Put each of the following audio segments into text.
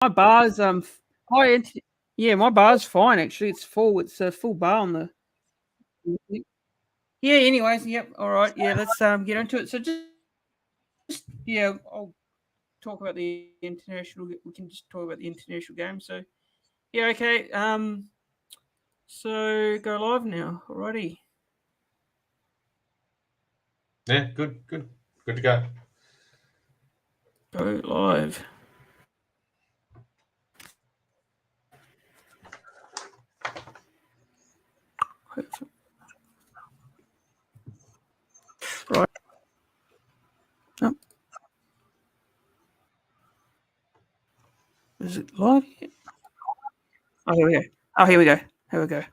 My bar's my bar's fine actually. It's full. It's a full bar on the. Yeah. Anyways, yep. All right. Yeah. Let's get into it. So just yeah, I'll talk about the international. We can just talk about the international game. So yeah. Okay. So go live now. Alrighty. Yeah. Good. To go. Go live. Right. Oh. Is it live yet? Oh, here we go. Oh, here we go. Here we go.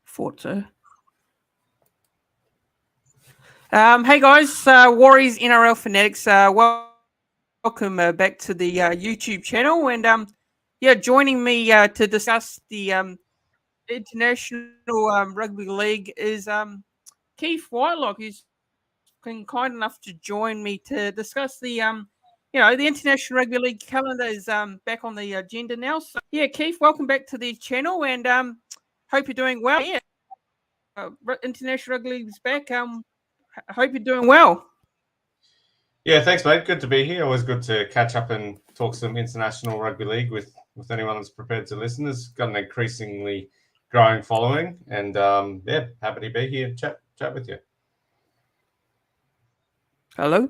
Forza. Hey guys, Warriors NRL Fanatics. Welcome back to the YouTube channel, and joining me to discuss the international rugby league is Keith Whitelock, who's been kind enough to join me to discuss the the international rugby league calendar is back on the agenda now. So yeah, Keith, welcome back to the channel, and hope you're doing well. Yeah, international rugby league is back. I hope you're doing well. Yeah, thanks, mate. Good to be here. Always good to catch up and talk some international rugby league with anyone that's prepared to listen. It's got an increasingly growing following, and happy to be here, chat with you. Hello.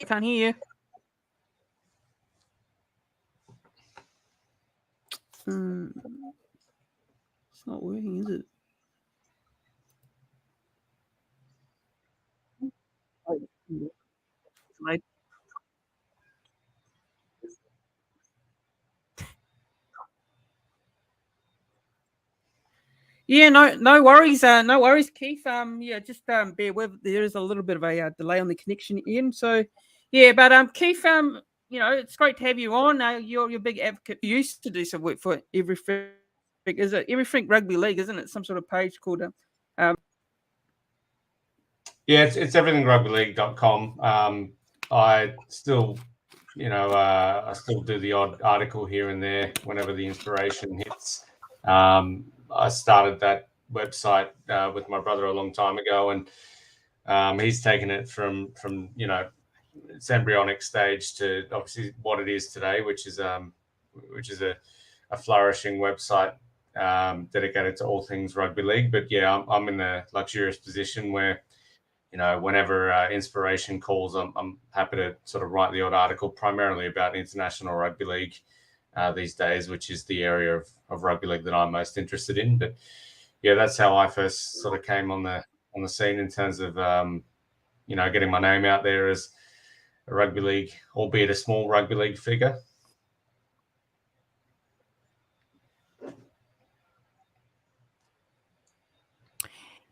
I can't hear you. It's not working, is it? Yeah, no worries, no worries, Keith. Just bear with. There is a little bit of a delay on the connection in. So, yeah, but Keith, it's great to have you on. You're a big advocate. You used to do some work for Everything. Is it Everything Rugby League? Isn't it some sort of page called? Yeah, it's everythingrugbyleague.com. I still, I still do the odd article here and there whenever the inspiration hits. I started that website with my brother a long time ago, and he's taken it from its embryonic stage to obviously what it is today, which is a flourishing website dedicated to all things rugby league. But yeah, I'm in the luxurious position where, whenever inspiration calls, I'm happy to sort of write the odd article primarily about international rugby league these days, which is the area of rugby league that I'm most interested in. But yeah, that's how I first sort of came on the scene in terms of getting my name out there as a rugby league, albeit a small rugby league figure.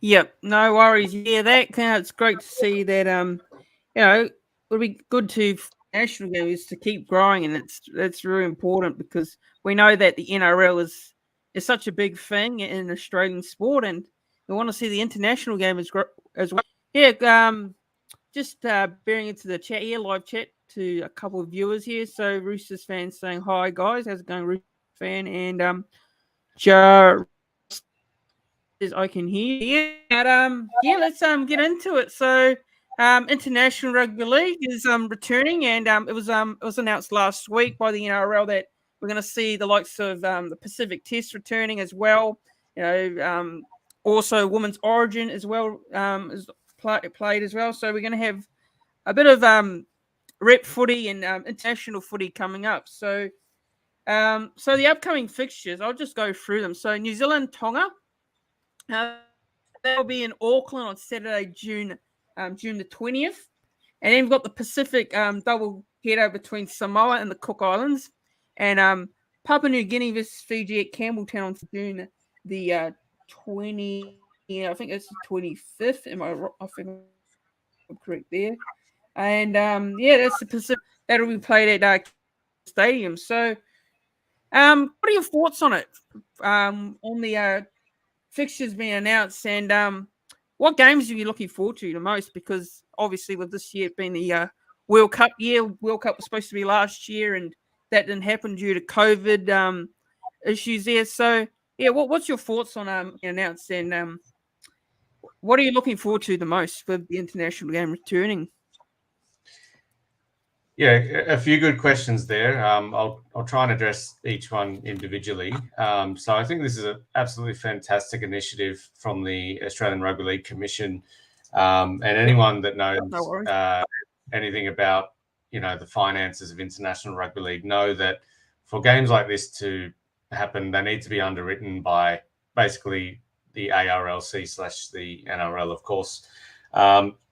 Yep, no worries. Yeah, it's great to see that. It would be good to national games to keep growing, and it's really important because we know that the NRL is such a big thing in Australian sport, and we want to see the international game as well. Yeah, just bearing into the chat here, live chat to a couple of viewers here. So Roosters fans saying hi, guys. How's it going, Roosters fan? And I can hear. Let's get into it. So, international rugby league is returning, and it was announced last week by the NRL that we're going to see the likes of the Pacific Test returning as well. Also Women's Origin as well is played as well. So we're going to have a bit of rep footy and international footy coming up. So, so the upcoming fixtures, I'll just go through them. So New Zealand, Tonga. They'll be in Auckland on Saturday, June the 20th. And then we've got the Pacific double header between Samoa and the Cook Islands. And Papua New Guinea versus Fiji at Campbelltown on June the 20. I think it's the 25th. I think I'm correct there. And that's the Pacific. That'll be played at Stadium. So, what are your thoughts on it? On the fixtures being announced, and what games are you looking forward to the most? Because obviously, with this year being the World Cup year, World Cup was supposed to be last year, and that didn't happen due to COVID issues there. So, yeah, what's your thoughts on announced, and what are you looking forward to the most with the international game returning? Yeah, a few good questions there. I'll try and address each one individually. So I think this is an absolutely fantastic initiative from the Australian Rugby League Commission, and anyone that knows anything about the finances of international rugby league know that for games like this to happen, they need to be underwritten by basically the ARLC / the NRL, of course.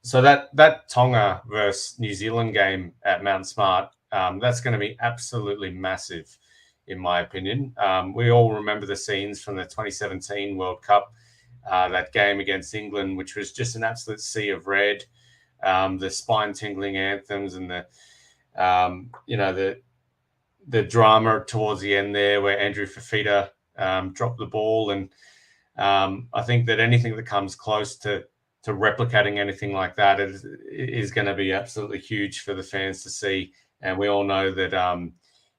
So that Tonga versus New Zealand game at Mount Smart, that's going to be absolutely massive, in my opinion. We all remember the scenes from the 2017 World Cup, that game against England, which was just an absolute sea of red. The spine-tingling anthems and the drama towards the end there, where Andrew Fafita dropped the ball, and I think that anything that comes close to replicating anything like that is going to be absolutely huge for the fans to see. And we all know that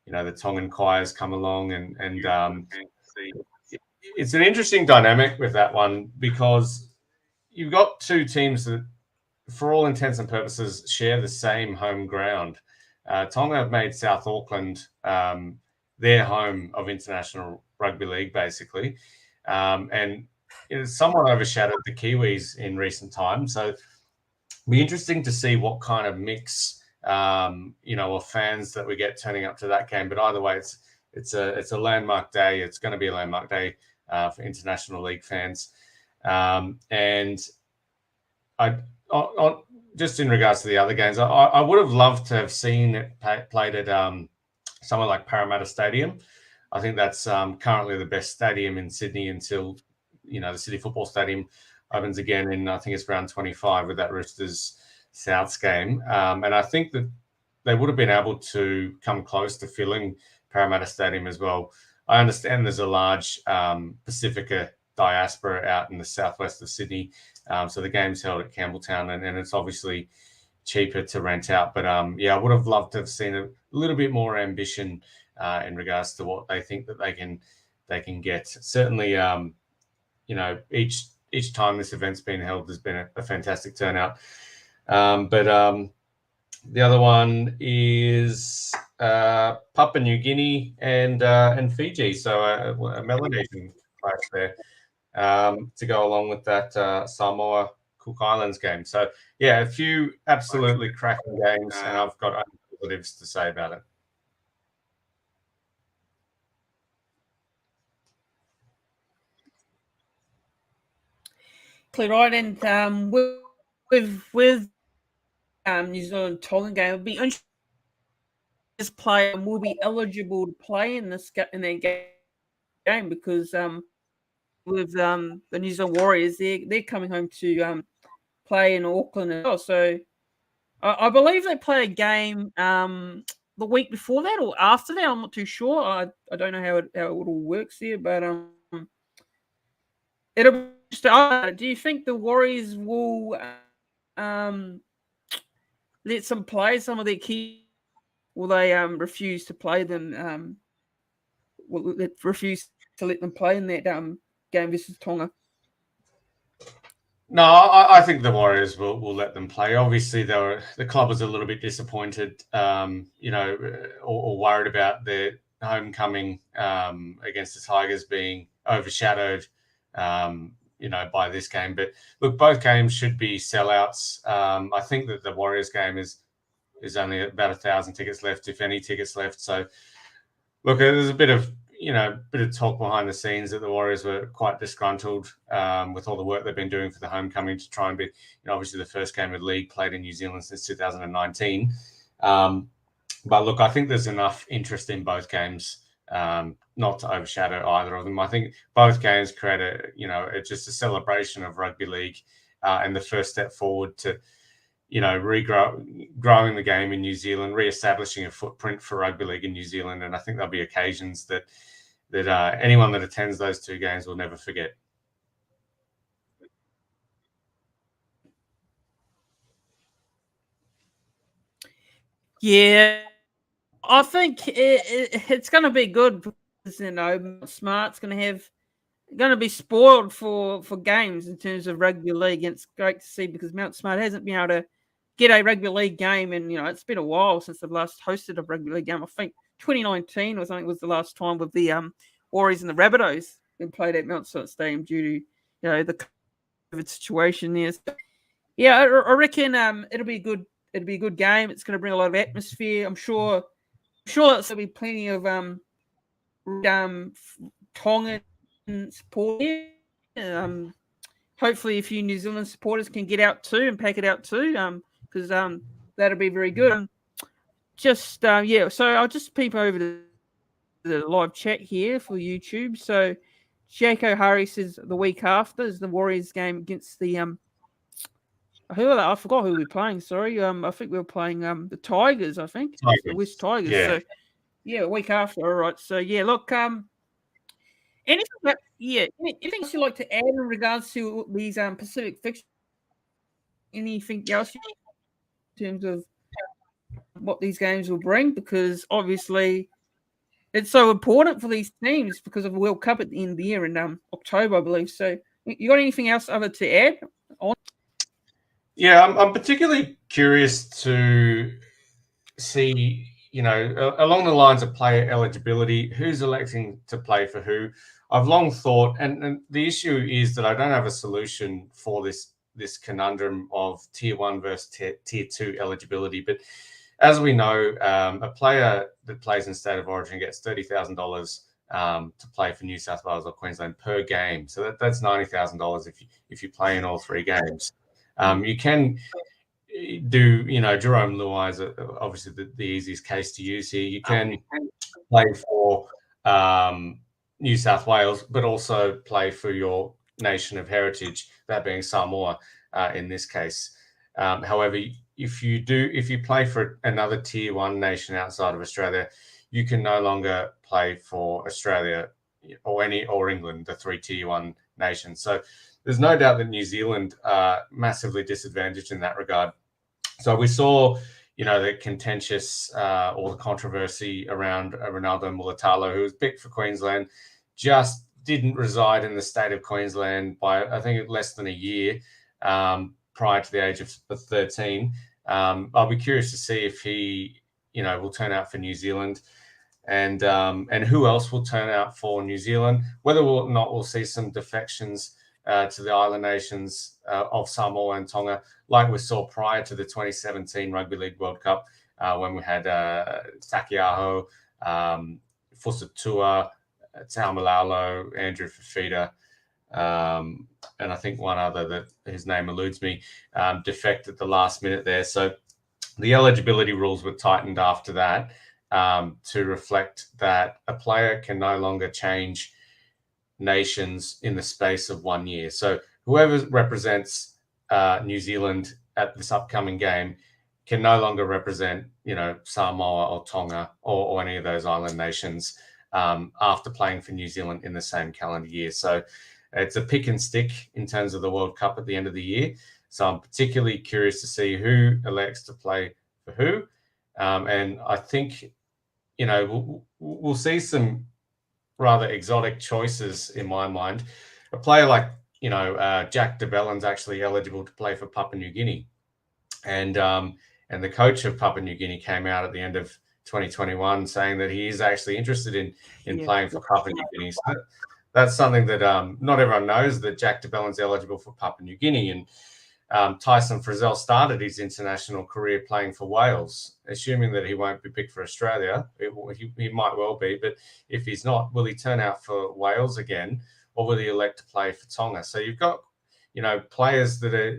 the Tongan choirs come along, and it's an interesting dynamic with that one, because you've got two teams that, for all intents and purposes, share the same home ground. Tonga have made South Auckland their home of international rugby league, basically, and it's somewhat overshadowed the Kiwis in recent times. So it'll be interesting to see what kind of mix, of fans that we get turning up to that game. But either way, it's a landmark day. It's going to be a landmark day for international league fans, and just in regards to the other games, I would have loved to have seen it played at somewhere like Parramatta Stadium. I think that's currently the best stadium in Sydney until the City Football Stadium opens again in, I think it's round 25 with that Roosters Souths game. And I think that they would have been able to come close to filling Parramatta Stadium as well. I understand there's a large Pacifica diaspora out in the southwest of Sydney. So the game's held at Campbelltown, and it's obviously cheaper to rent out. But I would have loved to have seen a little bit more ambition in regards to what they think that they can get. Certainly, each time this event's been held, there's been a fantastic turnout. But the other one is Papua New Guinea and Fiji. So a Melanesian clash there to go along with that Samoa Cook Islands game. So yeah, a few absolutely cracking games, and I've got positives to say about it. Right, and with New Zealand Tonga game, it'll be interesting. This player will be eligible to play in their game because with the New Zealand Warriors, they're coming home to play in Auckland as well. So I believe they play a game the week before that or after that. I'm not too sure. I don't know how it all works there, but it'll be interesting. Do you think the Warriors will let some play some of their key? Will they refuse to play them? Will they refuse to let them play in that game versus Tonga? No, I think the Warriors will let them play. Obviously, the club was a little bit disappointed, or worried about their homecoming against the Tigers being overshadowed, by this game. But look, both games should be sellouts. I think that the Warriors game is only about 1,000 tickets left, if any tickets left. So look, there's a bit of talk behind the scenes that the Warriors were quite disgruntled with all the work they've been doing for the homecoming to try and be, obviously the first game of league played in New Zealand since 2019. But look, I think there's enough interest in both games not to overshadow either of them. I think both games create it's just a celebration of rugby league and the first step forward to, growing the game in New Zealand, re-establishing a footprint for rugby league in New Zealand. And I think there'll be occasions that anyone that attends those two games will never forget. Yeah, I think it's going to be good because Smart's going to be spoiled for games in terms of rugby league, and it's great to see because Mount Smart hasn't been able to get a rugby league game, and it's been a while since they've last hosted a rugby league game. I think 2019 or something was the last time with the Warriors and the Rabbitohs been played at Mount Smart Stadium due to the COVID situation there. So, yeah, I reckon it'll be a good game. It's going to bring a lot of atmosphere. I'm sure there'll be plenty of Tongan support here. Hopefully a few New Zealand supporters can get out too and pack it out too, because that'll be very good. So I'll just peep over to the live chat here for YouTube. So Jake O'Hara says the week after is the Warriors game against the I forgot who we were playing. Sorry, I think we were playing the Tigers. I think the West Tigers. Yeah. So yeah, a week after. All right. So yeah, look, anything else you'd like to add in regards to these Pacific fixtures? Anything else in terms of what these games will bring? Because obviously it's so important for these teams because of the World Cup at the end of the year in October, I believe. So you got anything else other to add on? Yeah, I'm particularly curious to see, along the lines of player eligibility, who's electing to play for who. I've long thought, and the issue is that I don't have a solution for this conundrum of tier 1 versus tier 2 eligibility. But as we know, a player that plays in State of Origin gets $30,000 to play for New South Wales or Queensland per game. So that's $90,000 if you play in all 3 games. You can do, Jerome Luai is obviously the easiest case to use here. You can play for New South Wales, but also play for your nation of heritage, that being Samoa in this case. However, if you play for another tier 1 nation outside of Australia, you can no longer play for Australia or England, the 3 tier 1 nations. So there's no doubt that New Zealand are massively disadvantaged in that regard. So we saw, the contentious or the controversy around Ronaldo Mulatalo, who was picked for Queensland, just didn't reside in the state of Queensland by, I think, less than a year prior to the age of 13. I'll be curious to see if he, will turn out for New Zealand, and who else will turn out for New Zealand. Whether or not we'll see some defections to the island nations of Samoa and Tonga, like we saw prior to the 2017 Rugby League World Cup, when we had Takiaho, Fusatua, Taumalolo, Andrew Fafita, and I think one other that his name eludes me, defect at the last minute there. So the eligibility rules were tightened after that to reflect that a player can no longer change nations in the space of 1 year. So whoever represents New Zealand at this upcoming game can no longer represent, Samoa or Tonga or any of those island nations after playing for New Zealand in the same calendar year. So it's a pick and stick in terms of the World Cup at the end of the year. So I'm particularly curious to see who elects to play for who. And I think, we'll see some rather exotic choices in my mind. A player like, Jack de Bellin's actually eligible to play for Papua New Guinea. And the coach of Papua New Guinea came out at the end of 2021 saying that he is actually interested in playing for Papua New Guinea. So that's something that not everyone knows, that Jack de Bellin's eligible for Papua New Guinea. And Tyson Frizzell started his international career playing for Wales, assuming that he won't be picked for Australia. He might well be, but if he's not, will he turn out for Wales again, or will he elect to play for Tonga? So you've got, players that are,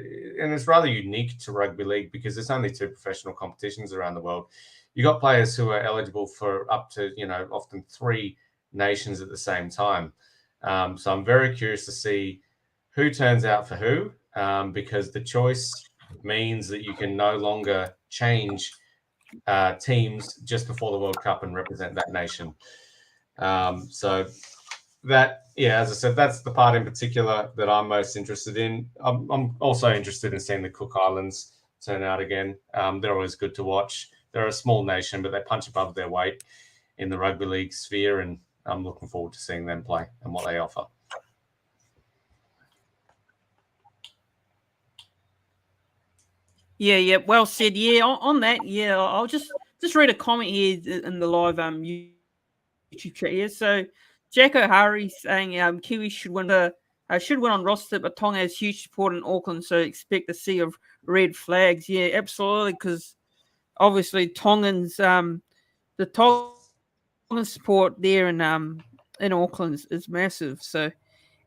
and it's rather unique to rugby league because there's only 2 professional competitions around the world. You've got players who are eligible for up to, often 3 nations at the same time. So I'm very curious to see who turns out for who, because the choice means that you can no longer change teams just before the World Cup and represent that nation. So that, as I said, that's the part in particular that I'm most interested in. I'm also interested in seeing the Cook Islands turn out again. They're always good to watch. they're a small nation, but they punch above their weight in the rugby league sphere, and I'm looking forward to seeing them play and what they offer. Yeah, well said. Yeah, on that, yeah, I'll just read a comment here in the live YouTube chat here. So Jack O'Hara saying Kiwis should win on roster, but Tonga has huge support in Auckland, so expect a sea of red flags. Yeah, absolutely, because obviously Tongans the Tongan support there in Auckland is massive. So,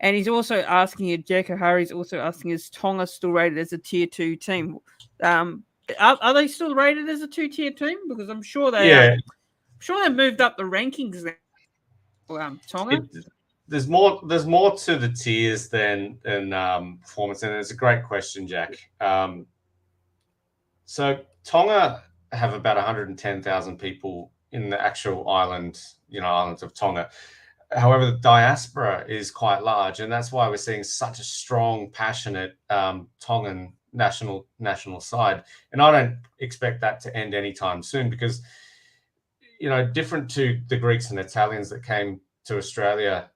and he's also asking, Jack O'Hara is also asking, is Tonga still rated as a tier 2 team? Are they still rated as a 2-tier team? Because I'm sure they moved up the rankings now. Tonga. There's more to the tiers than performance, and it's a great question, Jack. So Tonga have about 110,000 people in the actual islands of Tonga. However, the diaspora is quite large, and that's why we're seeing such a strong, passionate Tongan national side. And I don't expect that to end anytime soon, because different to the Greeks and Italians that came to Australia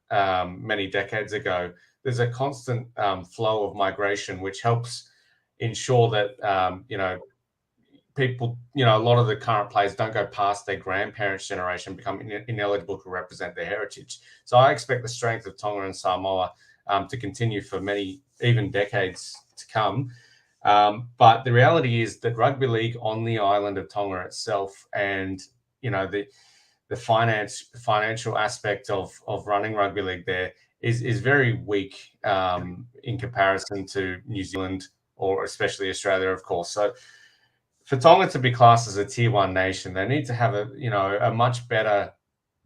many decades ago, there's a constant flow of migration, which helps ensure that people, a lot of the current players don't go past their grandparents' generation, become ineligible to represent their heritage. So I expect the strength of Tonga and Samoa to continue for many, even decades to come. But the reality is that rugby league on the island of Tonga itself, and the financial aspect of running rugby league there is very weak in comparison to New Zealand, or especially Australia, of course. So for Tonga to be classed as a tier 1 nation, they need to have a much better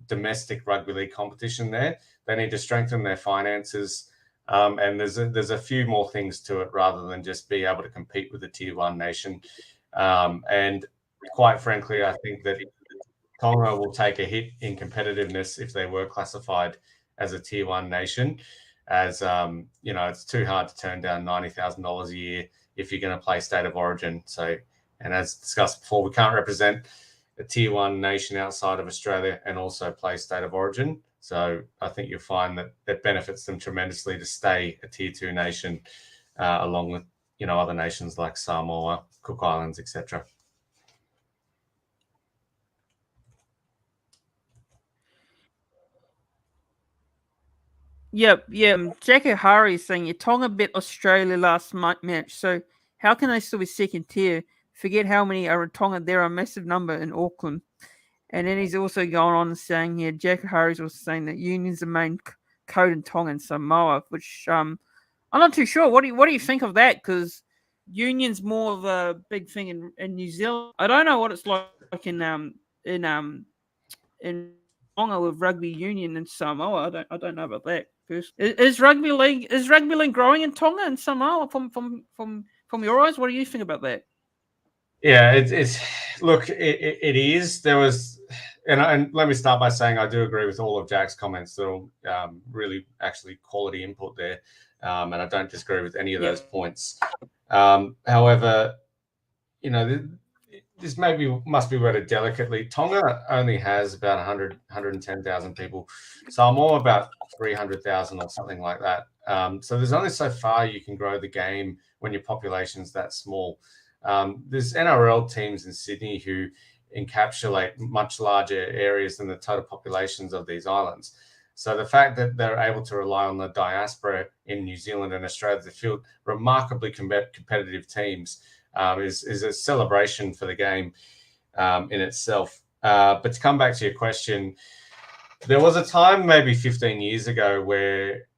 domestic rugby league competition there. They need to strengthen their finances, and there's a few more things to it rather than just be able to compete with a tier 1 nation. And quite frankly, I think that Tonga will take a hit in competitiveness if they were classified as a tier 1 nation, as it's too hard to turn down $90,000 a year if you're going to play State of Origin. So. And as discussed before, we can't represent a tier 1 nation outside of Australia and also play State of Origin. So I think you'll find that it benefits them tremendously to stay a tier 2 nation, along with other nations like Samoa, Cook Islands, etc. Yep. Jack O'Hara is saying Tonga beat Australia last match, so how can they still be second tier? Forget how many are in Tonga. There are a massive number in Auckland. And then he's also going on saying here, Jack O'Hara is also saying that union's the main code in Tonga and Samoa, which I'm not too sure. What do you think of that? Because union's more of a big thing in New Zealand. I don't know what it's like in Tonga with rugby union and Samoa. I don't know about that. Is rugby league growing in Tonga and Samoa from your eyes? What do you think about that? Yeah, it is. There was, and let me start by saying I do agree with all of Jack's comments. They're really actually quality input there, and I don't disagree with any of those points. However, this must be worded delicately. Tonga only has about 110,000 people. Samoa about 300,000 or something like that. So there's only so far you can grow the game when your population's that small. There's NRL teams in Sydney who encapsulate much larger areas than the total populations of these islands. So the fact that they're able to rely on the diaspora in New Zealand and Australia to field remarkably competitive teams is a celebration for the game in itself. But to come back to your question, there was a time maybe 15 years ago where,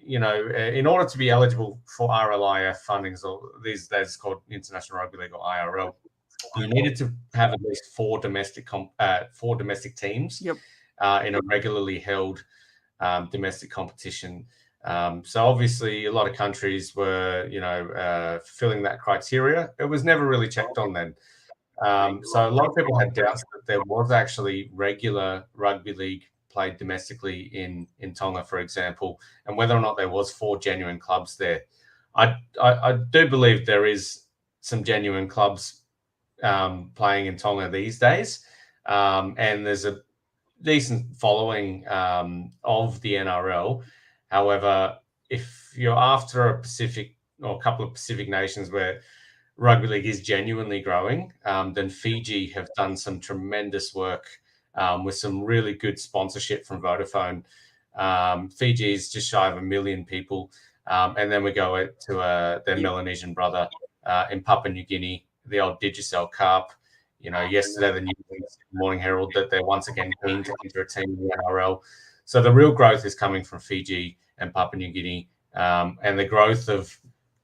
in order to be eligible for RLIF fundings, or these days called International Rugby League or IRL, you needed to have at least four domestic teams in a regularly held domestic competition. So obviously a lot of countries were, fulfilling that criteria. It was never really checked on then. So a lot of people had doubts that there was actually regular rugby league played domestically in Tonga, for example, and whether or not there was 4 genuine clubs there. I do believe there is some genuine clubs playing in Tonga these days, and there's a decent following of the NRL. However, if you're after a Pacific or a couple of Pacific nations where rugby league is genuinely growing, then Fiji have done some tremendous work with some really good sponsorship from Vodafone. Fiji is just shy of 1 million people. And then we go to their Melanesian brother in Papua New Guinea, the old Digicel Cup. Yesterday the New Zealand Morning Herald that they're once again keen to enter a team in the NRL. So the real growth is coming from Fiji and Papua New Guinea. And the growth of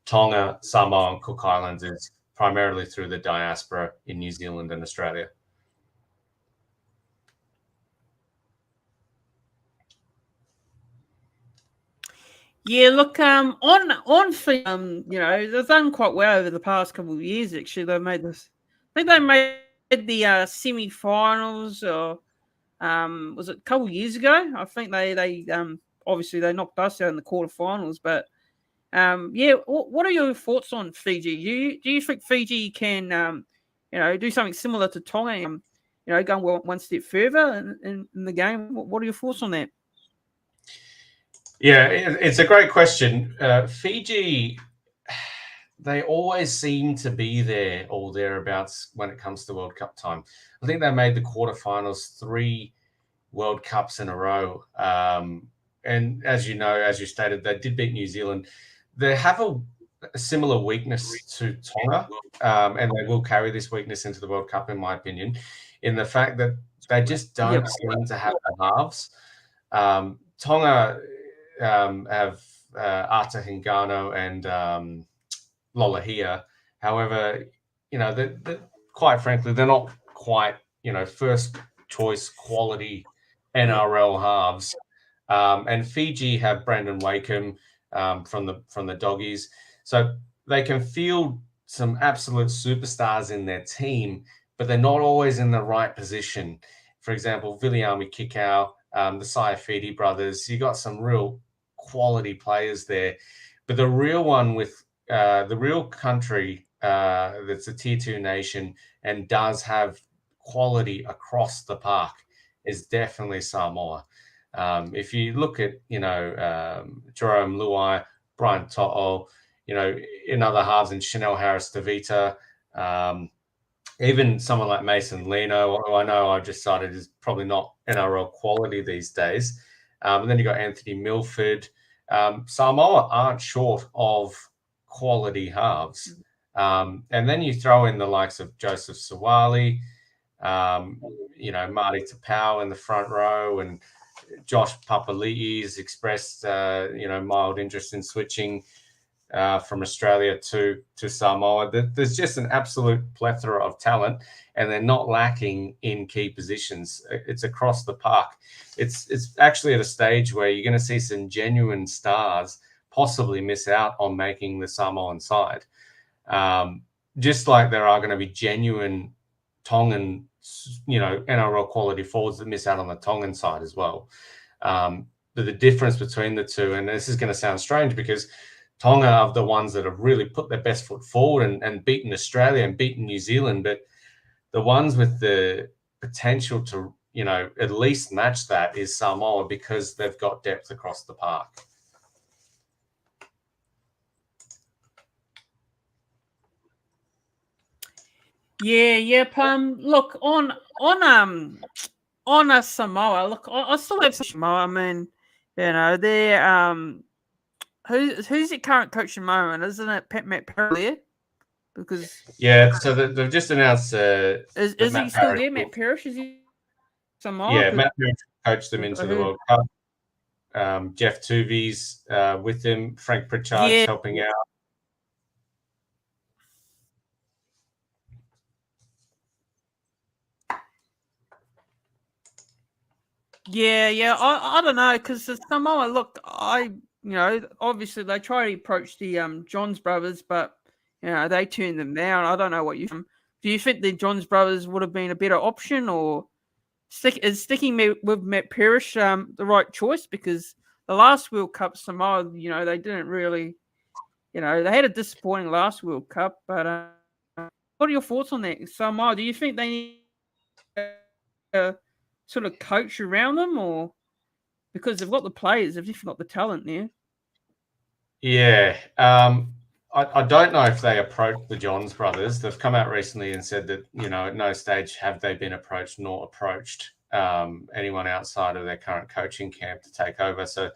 Tonga, Samoa, and Cook Islands is primarily through the diaspora in New Zealand and Australia. Yeah, look, on they've done quite well over the past couple of years. Actually, they've made this. I think they made the semi-finals, or was it a couple of years ago? I think they obviously they knocked us out in the quarterfinals, but yeah. What are your thoughts on Fiji? Do you think Fiji can do something similar to Tonga? Go one step further in the game. What are your thoughts on that? Yeah, it's a great question. Fiji, they always seem to be there or thereabouts when it comes to World Cup time. I think they made the quarterfinals 3 World Cups in a row. And as you know, as you stated, they did beat New Zealand. They have a similar weakness to Tonga, and they will carry this weakness into the World Cup, in my opinion, in the fact that they just don't seem to have the halves. Tonga have Ata Hingano and Lolahia. However, they're, quite frankly, they're not quite, first choice quality NRL halves. And Fiji have Brandon Wakeham from the Doggies. So they can field some absolute superstars in their team, but they're not always in the right position. For example, Viliami Kikau, the Saifidi brothers, you got some real quality players there. But the real one with the real country that's a tier 2 nation and does have quality across the park is definitely Samoa. If you look at, Jerome Luai, Brian To'o, in other halves, and Chanel Harris-Tavita, even someone like Mason Lino, who I know I've just cited is probably not NRL quality these days. And then you got Anthony Milford. Samoa aren't short of quality halves. And then you throw in the likes of Joseph Sawali, Marty Tapau in the front row, and Josh Papali'i's expressed, mild interest in switching from Australia to Samoa. There's just an absolute plethora of talent, and they're not lacking in key positions. It's across the park. It's actually at a stage where you're going to see some genuine stars possibly miss out on making the Samoan side. Just like there are going to be genuine Tongan, NRL quality forwards that miss out on the Tongan side as well. But the difference between the two, and this is going to sound strange because Tonga are the ones that have really put their best foot forward and beaten Australia and beaten New Zealand, but the ones with the potential to, at least match that is Samoa, because they've got depth across the park. Yeah, yep. Look, on a Samoa. Look, I still have Samoa. I mean, they're who's the current coach at the moment? Isn't it Matt Parrish? Because so they've just announced. Is he still there, Matt Parrish? Is he Samoa? Yeah, Matt Parrish coached them into the World Cup. Jeff Tuvi's with them. Frank Pritchard's helping out. Yeah. I don't know, because Samoa. Look, obviously they try to approach the Johns brothers, but they turned them down. I don't know what you do. You think the Johns brothers would have been a better option, or is sticking with Matt Parrish the right choice? Because the last World Cup, Samoa, they didn't really, they had a disappointing last World Cup, but what are your thoughts on that, Samoa? Do you think they need a sort of coach around them, or because they've got the players, they've just got the talent there? Yeah. I don't know if they approached the Johns brothers. They've come out recently and said that, at no stage have they been approached nor approached anyone outside of their current coaching camp to take over. So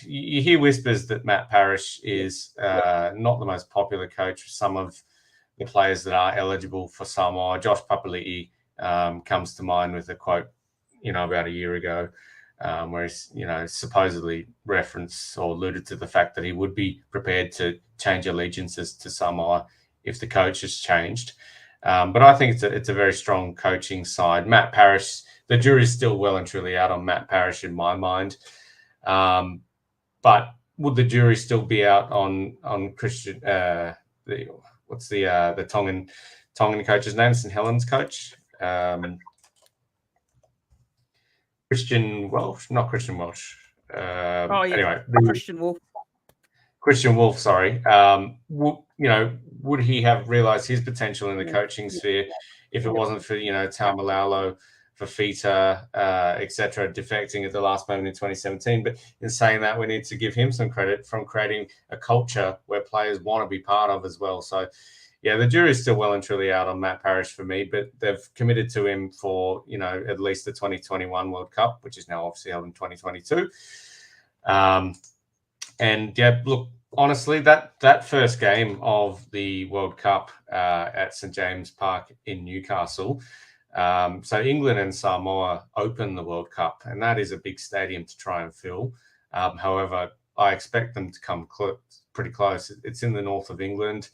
you hear whispers that Matt Parrish is not the most popular coach for some of the players that are eligible for Samoa. Josh Papali'i comes to mind with a quote, about a year ago, where he's, supposedly referenced or alluded to the fact that he would be prepared to change allegiances to Samoa if the coach has changed. But I think it's a very strong coaching side. Matt Parrish, the jury's still well and truly out on Matt Parrish in my mind. But would the jury still be out on Christian? What's the Tongan coach's name? St. Helens coach. Christian Welsh, not Christian Welsh. Anyway, Christian Wolf. Christian Wolf, sorry. Would he have realised his potential in the coaching sphere if it wasn't for Taumalolo, Fafita, etc., defecting at the last moment in 2017? But in saying that, we need to give him some credit from creating a culture where players want to be part of as well. So, yeah, the jury's still well and truly out on Matt Parrish for me, but they've committed to him for, at least the 2021 World Cup, which is now obviously held in 2022. And yeah, look, honestly, that first game of the World Cup at St. James Park in Newcastle, so England and Samoa open the World Cup, and that is a big stadium to try and fill. However, I expect them to come pretty close. It's in the north of England.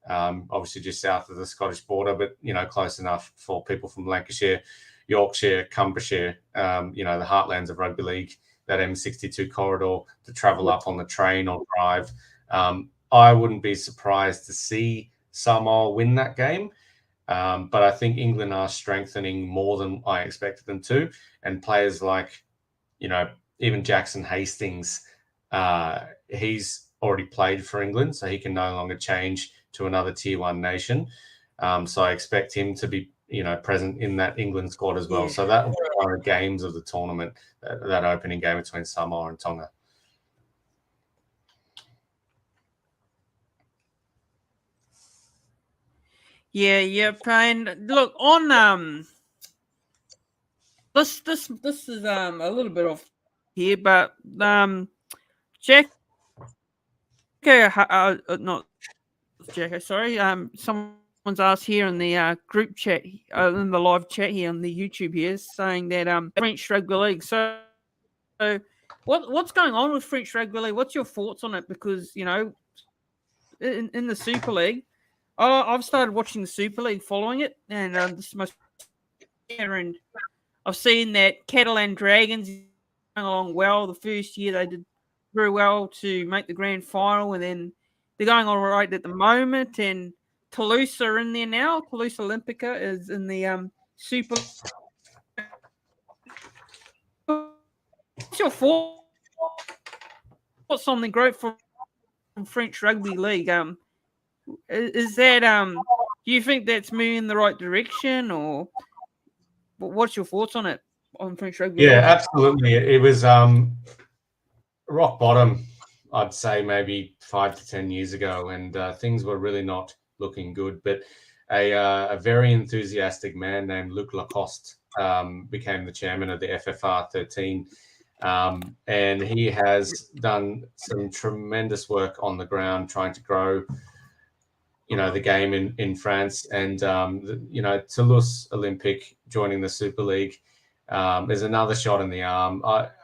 Obviously just south of the Scottish border, but, close enough for people from Lancashire, Yorkshire, Cumbria, the heartlands of rugby league, that M62 corridor to travel up on the train or drive. I wouldn't be surprised to see Samoa win that game, but I think England are strengthening more than I expected them to. And players like, even Jackson Hastings, he's already played for England, so he can no longer change to another tier one nation. So I expect him to be, present in that England squad as well. Yeah. So that will be one of the games of the tournament, that opening game between Samoa and Tonga. Yeah. And look, on this is a little bit off here, but Jack, not Jacko, sorry. Someone's asked here in the group chat, in the live chat here on the YouTube here, saying that French Rugby League. So what's going on with French Rugby League? What's your thoughts on it? Because in the Super League, I've started watching the Super League, following it, and this is my and I've seen that Catalan Dragons going along well. The first year they did very well to make the grand final, and then they're going all right at the moment. And Toulouse are in there now. Toulouse Olympica is in the Super. What's your thoughts on the growth from French Rugby League? Is that do you think that's moving in the right direction, or what's your thoughts on it, on French Rugby League? Yeah, absolutely. It was rock bottom, I'd say maybe 5 to 10 years ago, and things were really not looking good. But a very enthusiastic man named Luc Lacoste became the chairman of the FFR 13, and he has done some tremendous work on the ground trying to grow the game in France. And Toulouse Olympique joining the Super League is another shot in the arm.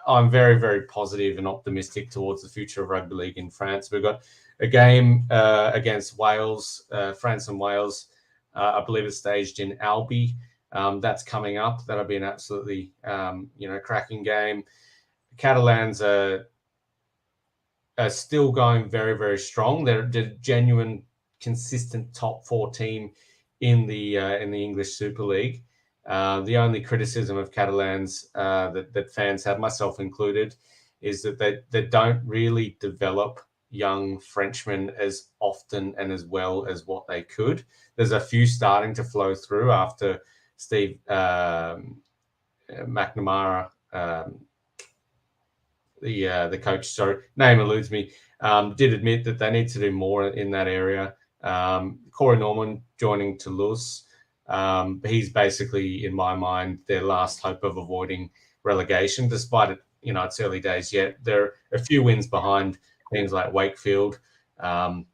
I'm very, very positive and optimistic towards the future of rugby league in France. We've got a game against Wales, France and Wales. I believe it's staged in Albi. That's coming up. That'll be an absolutely cracking game. The Catalans are still going very, very strong. They're genuine, consistent top 4 team in the English Super League. The only criticism of Catalans that fans have, myself included, is that they don't really develop young Frenchmen as often and as well as what they could. There's a few starting to flow through after Steve McNamara, the coach, sorry, name eludes me, did admit that they need to do more in that area. Corey Norman joining Toulouse, he's basically, in my mind, their last hope of avoiding relegation, despite it, it's early days yet. They're a few wins behind teams like Wakefield, and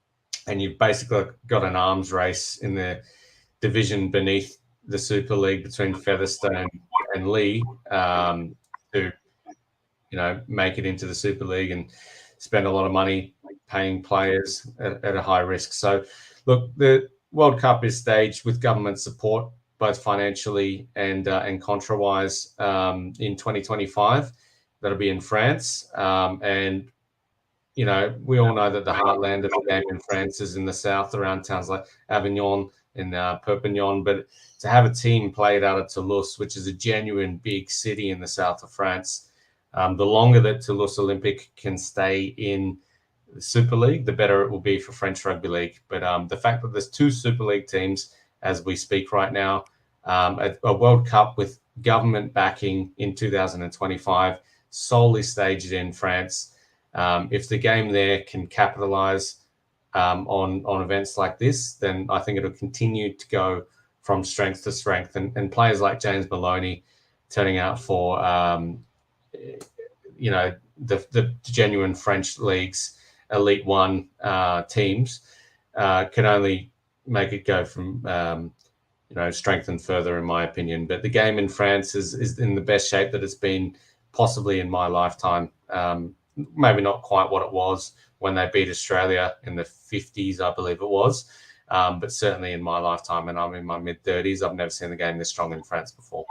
you've basically got an arms race in the division beneath the Super League between Featherstone and Lee to make it into the Super League and spend a lot of money paying players at a high risk. So, look, the World Cup is staged with government support, both financially and contra-wise, in 2025. That'll be in France. And, we all know that the heartland of the game in France is in the south, around towns like Avignon and Perpignan. But to have a team played out of Toulouse, which is a genuine big city in the south of France, the longer that Toulouse Olympic can stay in the Super League, the better it will be for French Rugby League. But the fact that there's two Super League teams as we speak right now, a World Cup with government backing in 2025, solely staged in France, if the game there can capitalize on events like this, then I think it'll continue to go from strength to strength. And players like James Maloney turning out for the genuine French leagues, Elite One teams, can only make it go from strengthen further, in my opinion. But the game in France is in the best shape that it's been possibly in my lifetime. Maybe not quite what it was when they beat Australia in the 50s, I believe it was. But certainly in my lifetime, and I'm in my mid-30s, I've never seen the game this strong in France before.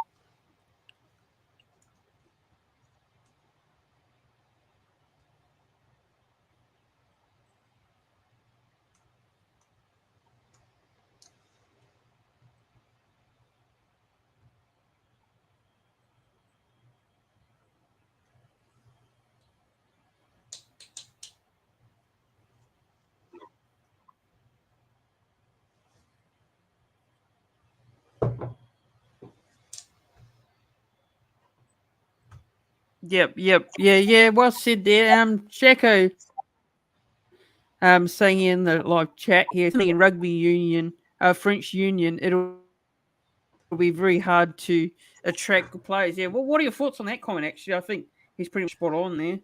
Yep. Yeah. Well said there. Jacko, saying in the live chat here, in rugby union, French union, it'll be very hard to attract good players. Yeah. Well, what are your thoughts on that comment? Actually, I think he's pretty much spot on there.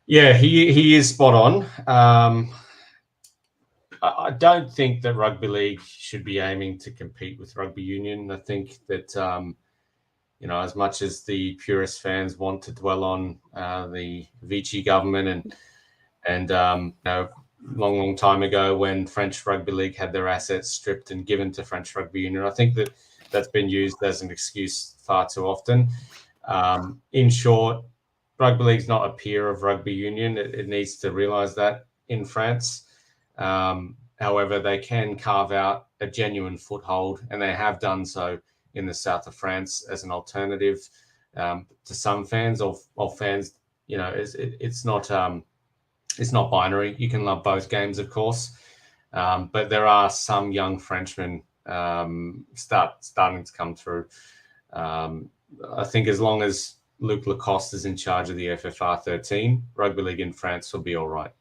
Yeah, he is spot on. I don't think that rugby league should be aiming to compete with rugby union. I think that as much as the purist fans want to dwell on the Vichy government and long time ago when French rugby league had their assets stripped and given to French rugby union, I think that that's been used as an excuse far too often. In short, rugby league's not a peer of rugby union. It needs to realise that in France. However, they can carve out a genuine foothold, and they have done so in the south of France as an alternative to some fans or fans. It's not binary. You can love both games, of course, but there are some young Frenchmen starting to come through. I think as long as Luc Lacoste is in charge of the FFR 13, rugby league in France will be all right.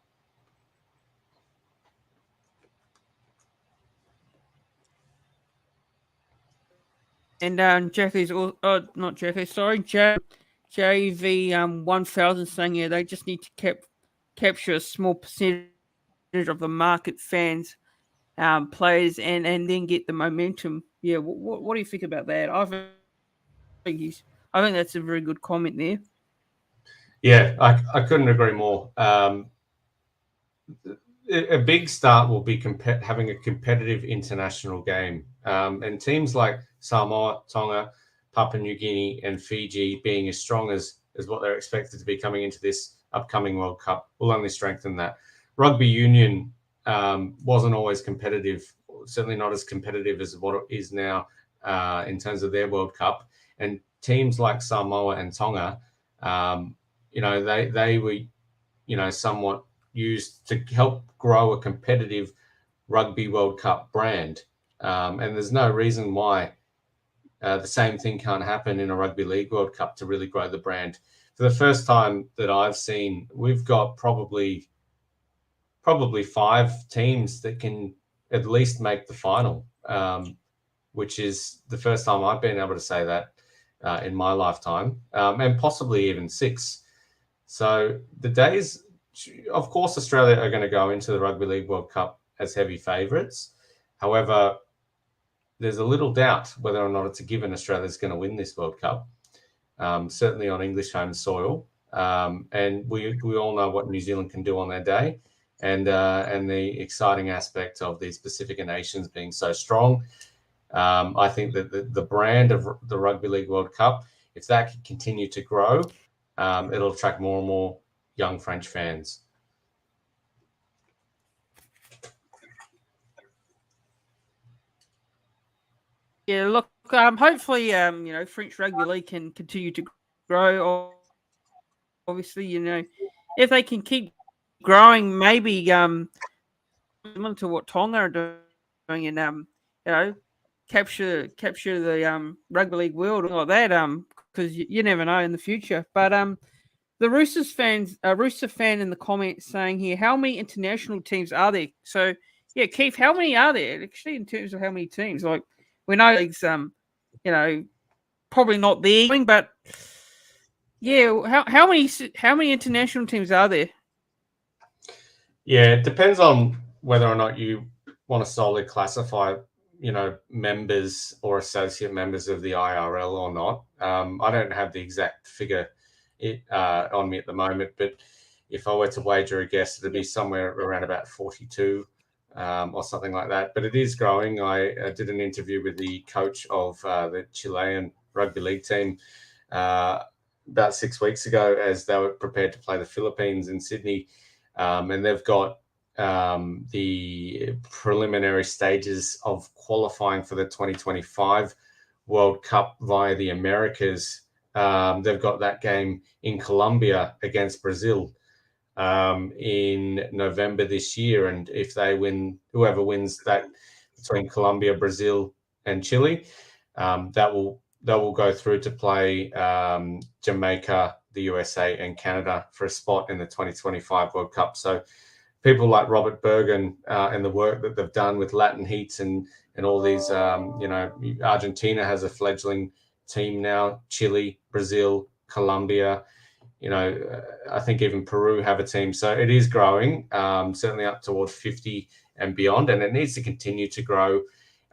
And Jeffy's not Jeffy, sorry, JV 1000 saying they just need to capture a small percentage of the market fans, players, and then get the momentum. Yeah, what do you think about that? I think that's a very good comment there. Yeah, I couldn't agree more. A big start will be having a competitive international game, and teams like Samoa, Tonga, Papua New Guinea, and Fiji being as strong as what they're expected to be coming into this upcoming World Cup will only strengthen that. Rugby union wasn't always competitive, certainly not as competitive as what it is now in terms of their World Cup. And teams like Samoa and Tonga, they were, somewhat used to help grow a competitive Rugby World Cup brand. And there's no reason why the same thing can't happen in a Rugby League World Cup to really grow the brand. For the first time that I've seen, we've got probably 5 teams that can at least make the final, which is the first time I've been able to say that in my lifetime, and possibly even 6. So the days, of course, Australia are going to go into the Rugby League World Cup as heavy favourites. However, there's a little doubt whether or not it's a given Australia's going to win this World Cup, certainly on English home soil. And we all know what New Zealand can do on their day, and the exciting aspect of these Pacific nations being so strong. I think that the brand of the Rugby League World Cup, if that can continue to grow, it'll attract more and more young French fans. Yeah, look, hopefully, French rugby league can continue to grow. Obviously, if they can keep growing, maybe similar to what Tonga are doing, and capture the rugby league world like that. Because you never know in the future. But the Rooster fan in the comments saying here, how many international teams are there? So yeah, Keith, how many are there actually in terms of how many teams? Like we know leagues, probably not there, but yeah, how many international teams are there? Yeah, it depends on whether or not you want to solely classify, members or associate members of the IRL or not. I don't have the exact figure on me at the moment, but if I were to wager a guess, it'd be somewhere around about 42 or something like that. But it is growing. I did an interview with the coach of the Chilean rugby league team about 6 weeks ago as they were prepared to play the Philippines in Sydney. And they've got the preliminary stages of qualifying for the 2025 World Cup via the Americas. They've got that game in Colombia against Brazil in November this year. And if they win, whoever wins that between Colombia, Brazil, and Chile, that will go through to play Jamaica, the USA, and Canada for a spot in the 2025 World Cup. So people like Robert Bergen and the work that they've done with Latin Heats and all these, Argentina has a fledgling team now, Chile, Brazil, Colombia, I think even Peru have a team. So it is growing, certainly up towards 50 and beyond, and it needs to continue to grow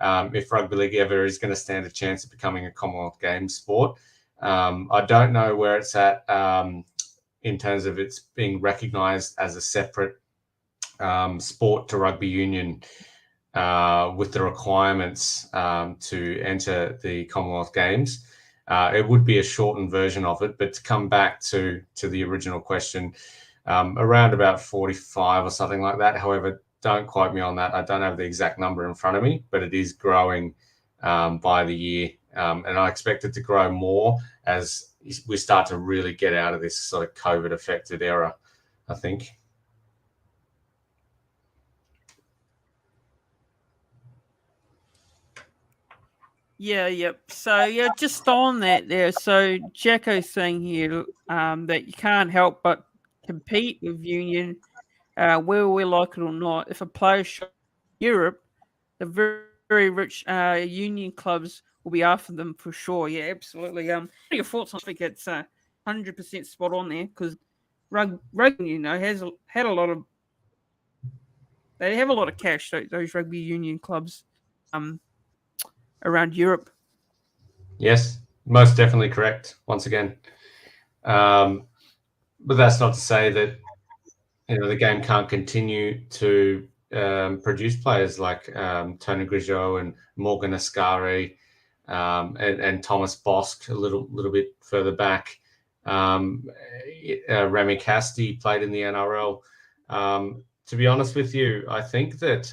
if rugby league ever is going to stand a chance of becoming a Commonwealth Games sport. I don't know where it's at in terms of it's being recognised as a separate sport to rugby union with the requirements to enter the Commonwealth Games. It would be a shortened version of it, but to come back to the original question, around about 45 or something like that. However, don't quote me on that. I don't have the exact number in front of me, but it is growing by the year. And I expect it to grow more as we start to really get out of this sort of COVID-affected era, I think. Yeah, yep. So yeah, just on that there. So Jacko's saying here that you can't help but compete with union, whether we like it or not. If a player shows Europe, the very, very rich union clubs will be after them for sure. Yeah, absolutely. What are your thoughts on? I think it's 100% spot on there because rugby, has had a lot of. They have a lot of cash. Those rugby union clubs, around Europe. Yes, most definitely correct. Once again, but that's not to say that the game can't continue to produce players like Tony Grigeau and Morgan Ascari and Thomas Bosk a little bit further back. Remy Casti played in the NRL. To be honest with you, I think that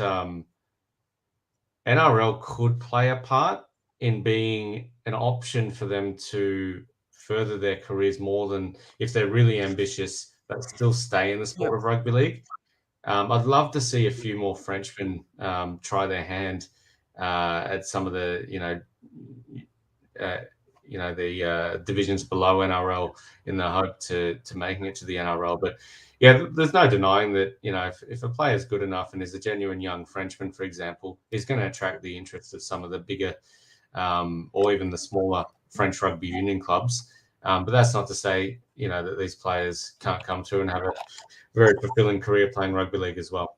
NRL could play a part in being an option for them to further their careers more than if they're really ambitious that still stay in the sport of rugby league. I'd love to see a few more Frenchmen try their hand at some of the, the divisions below NRL in the hope to making it to the NRL. But yeah, there's no denying that, if a player is good enough and is a genuine young Frenchman, for example, he's going to attract the interest of some of the bigger or even the smaller French rugby union clubs. But that's not to say, that these players can't come through and have a very fulfilling career playing rugby league as well.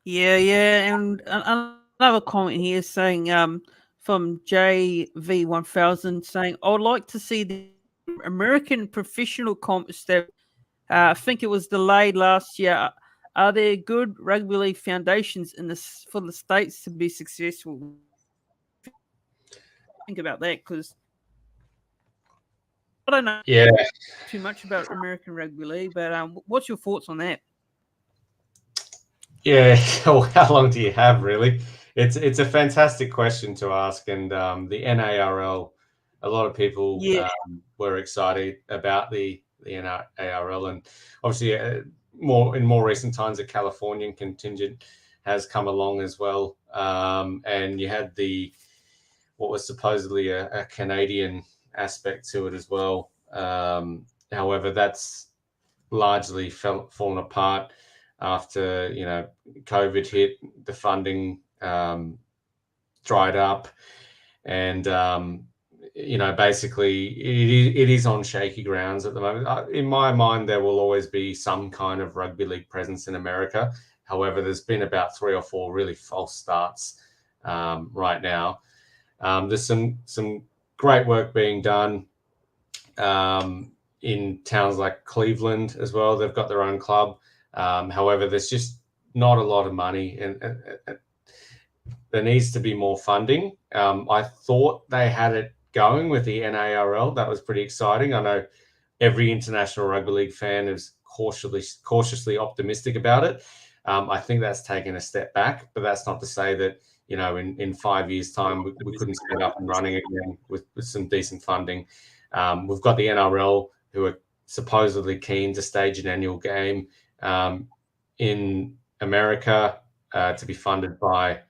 Yeah, and another comment here saying from JV1000 saying, I would like to see the American professional comp established. I think it was delayed last year. Are there good rugby league foundations for the states to be successful? Think about that, because I don't know too much about American rugby league, but what's your thoughts on that? Yeah, well, how long do you have, really? It's a fantastic question to ask, and the NARL, a lot of people were excited about the NARL, and obviously in more recent times, the Californian contingent has come along as well, and you had what was supposedly a Canadian aspect to it as well. However, that's largely fallen apart after COVID hit, the funding dried up, and basically it is on shaky grounds at the moment. In my mind, there will always be some kind of rugby league presence in America. However, there's been about 3 or 4 really false starts right now. There's some great work being done in towns like Cleveland as well. They've got their own club. However, there's just not a lot of money, and there needs to be more funding. I thought they had it going with the NARL. That was pretty exciting. I know every international rugby league fan is cautiously optimistic about it. I think that's taken a step back, but that's not to say that, in 5 years' time, we couldn't get up and running again with some decent funding. We've got the NRL, who are supposedly keen to stage an annual game in America to be funded by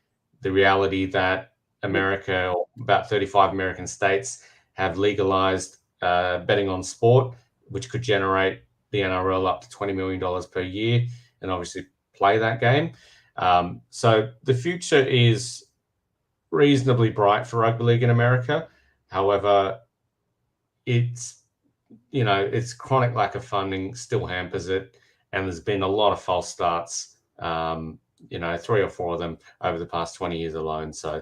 the reality that America, or about 35 American states, have legalized betting on sport, which could generate the NRL up to $20 million per year, and obviously play that game. So the future is reasonably bright for rugby league in America. However, it's chronic lack of funding still hampers it, and there's been a lot of false starts, 3 or 4 of them over the past 20 years alone. So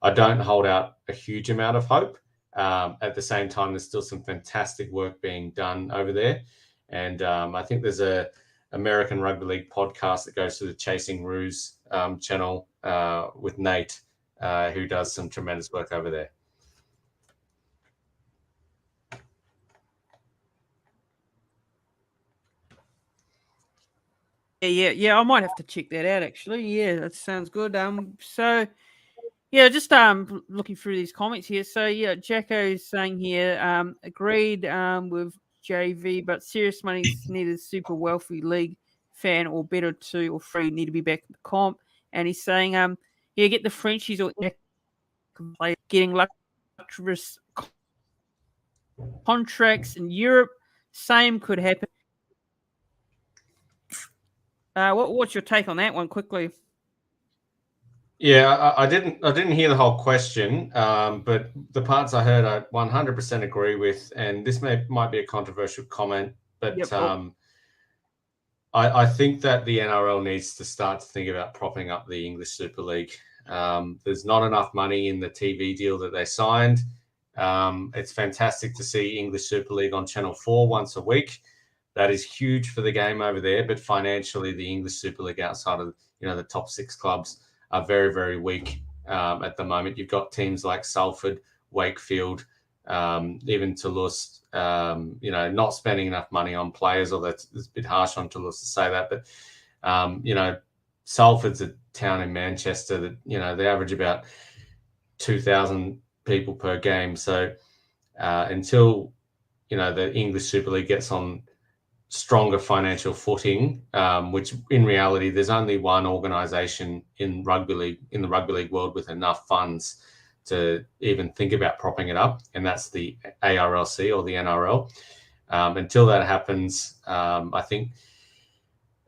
I don't hold out a huge amount of hope. At the same time, there's still some fantastic work being done over there. And I think there's a American Rugby League podcast that goes to the Chasing Ruse channel with Nate, who does some tremendous work over there. Yeah, I might have to check that out, actually. Yeah, that sounds good. So yeah, just looking through these comments here. So yeah, Jacko is saying here, agreed with JV, but serious money's needed. Super wealthy league fan or better 2 or 3 need to be back in the comp. And he's saying, get the Frenchies or getting luxurious contracts in Europe. Same could happen. What's your take on that one, quickly? Yeah, I didn't hear the whole question, but the parts I heard I 100% agree with, and this might be a controversial comment, but I think that the NRL needs to start to think about propping up the English Super League. There's not enough money in the TV deal that they signed. It's fantastic to see English Super League on Channel 4 once a week. That is huge for the game over there, but financially, the English Super League outside of the top 6 clubs are very, very weak at the moment. You've got teams like Salford, Wakefield, even Toulouse, not spending enough money on players, although it's a bit harsh on Toulouse to say that. But, Salford's a town in Manchester that, they average about 2,000 people per game. So until the English Super League gets on stronger financial footing, which in reality there's only one organisation in the rugby league world with enough funds to even think about propping it up, and that's the ARLC or the NRL. Until that happens, I think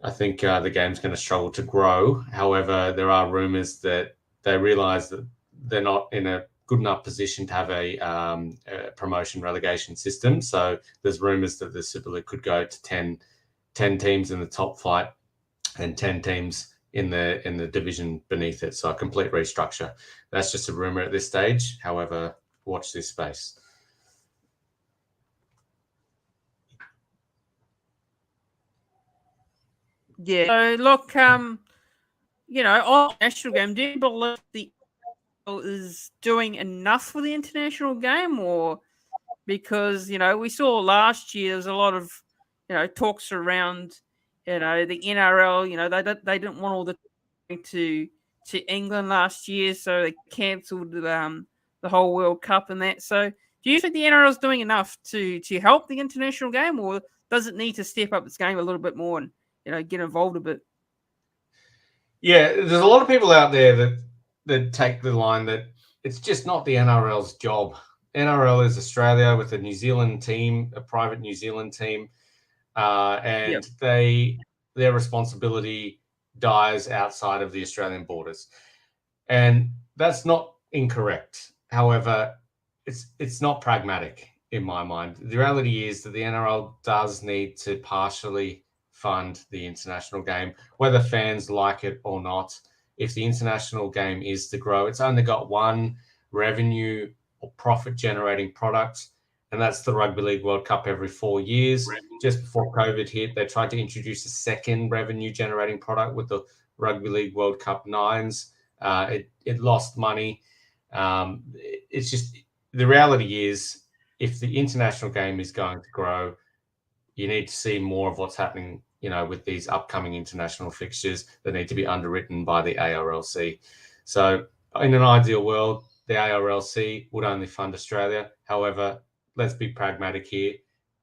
the game's going to struggle to grow. However, there are rumours that they realise that they're not in a good enough position to have a promotion relegation system. So there's rumours that the Super League could go to 10 teams in the top flight and 10 teams in the division beneath it. So a complete restructure. That's just a rumour at this stage. However, watch this space. Yeah. So look, on national game, do you believe the is doing enough for the international game, or because we saw last year there was a lot of talks around the NRL. They didn't want all the to England last year, so they cancelled the whole World Cup and that. So do you think the NRL is doing enough to help the international game, or does it need to step up its game a little bit more and get involved a bit? Yeah, there's a lot of people out there that take the line that it's just not the NRL's job. NRL is Australia with a New Zealand team, a private New Zealand team, and their responsibility dies outside of the Australian borders. And that's not incorrect. However, it's not pragmatic in my mind. The reality is that the NRL does need to partially fund the international game, whether fans like it or not. If the international game is to grow, it's only got one revenue or profit generating product, and that's the Rugby League World Cup every 4 years. Just before COVID hit, they tried to introduce a second revenue generating product with the Rugby League World Cup Nines. It lost money. It's just, the reality is, if the international game is going to grow, you need to see more of what's happening with these upcoming international fixtures that need to be underwritten by the ARLC. So in an ideal world, the ARLC would only fund Australia. However, let's be pragmatic here.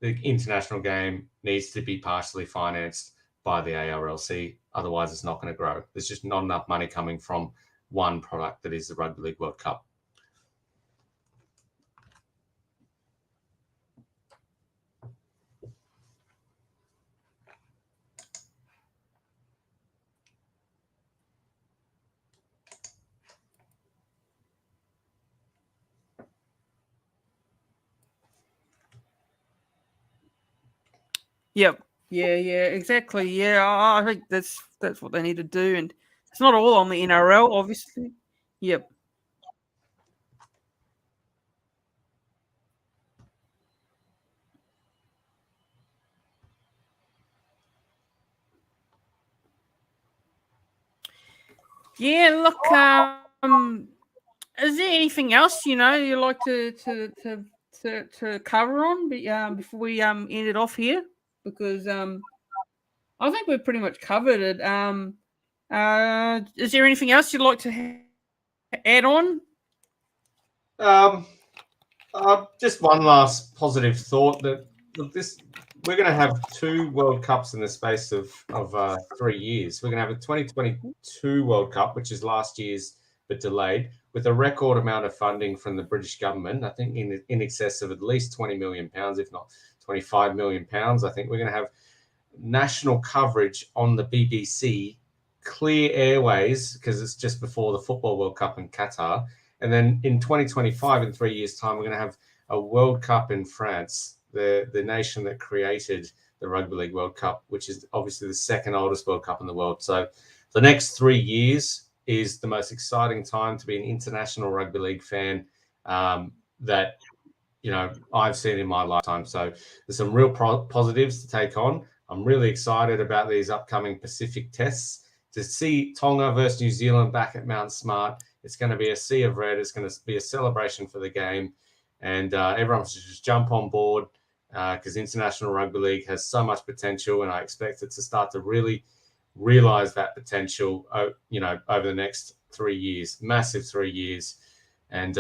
The international game needs to be partially financed by the ARLC. Otherwise, it's not going to grow. There's just not enough money coming from one product that is the Rugby League World Cup. Yep. Yeah, exactly. Yeah, I think that's what they need to do, and it's not all on the NRL, obviously. Yep. Yeah, look, is there anything else you'd like to cover on before we end it off here? Because I think we've pretty much covered it. Is there anything else you'd like to add on? Just one last positive thought that we're going to have 2 World Cups in the space of 3 years. We're going to have a 2022 World Cup, which is last year's but delayed, with a record amount of funding from the British government. I think in excess of at least £20 million, if not £25 million. I think we're going to have national coverage on the BBC, clear airways, because it's just before the Football World Cup in Qatar. And then in 2025, in 3 years' time, we're going to have a World Cup in France, the nation that created the Rugby League World Cup, which is obviously the second oldest World Cup in the world. So the next 3 years is the most exciting time to be an international rugby league fan that I've seen in my lifetime. So there's some real positives to take on. I'm really excited about these upcoming Pacific tests. To see Tonga versus New Zealand back at Mount Smart, it's going to be a sea of red. It's going to be a celebration for the game. And everyone should just jump on board because International Rugby League has so much potential, and I expect it to start to really realize that potential, over the next 3 years, massive 3 years. And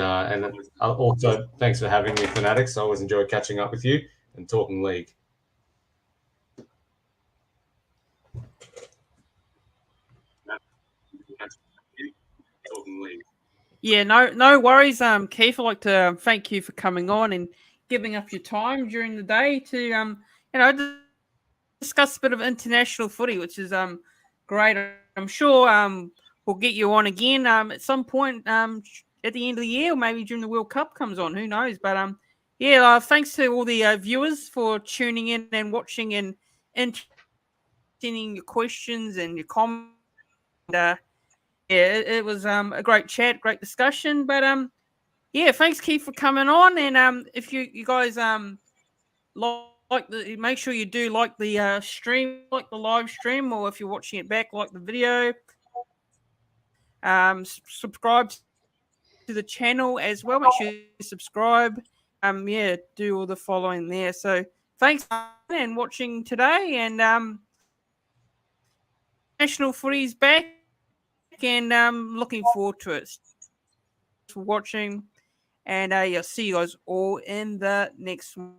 also, thanks for having me, Fanatics. I always enjoy catching up with you and talking league. Yeah, no worries, Keith. I'd like to thank you for coming on and giving up your time during the day to discuss a bit of international footy, which is great. I'm sure we'll get you on again at some point at the end of the year, or maybe during the World Cup comes on. Who knows? But thanks to all the viewers for tuning in and watching and sending your questions and your comments. It was a great chat, great discussion. But thanks, Keith, for coming on. And if you guys make sure you do like the stream, like the live stream, or if you're watching it back, like the video. Subscribe to the channel as well. Make sure you subscribe. Do all the following there. So thanks and watching today. And national footy's back, and looking forward to it. Thanks for watching, and see you guys all in the next one.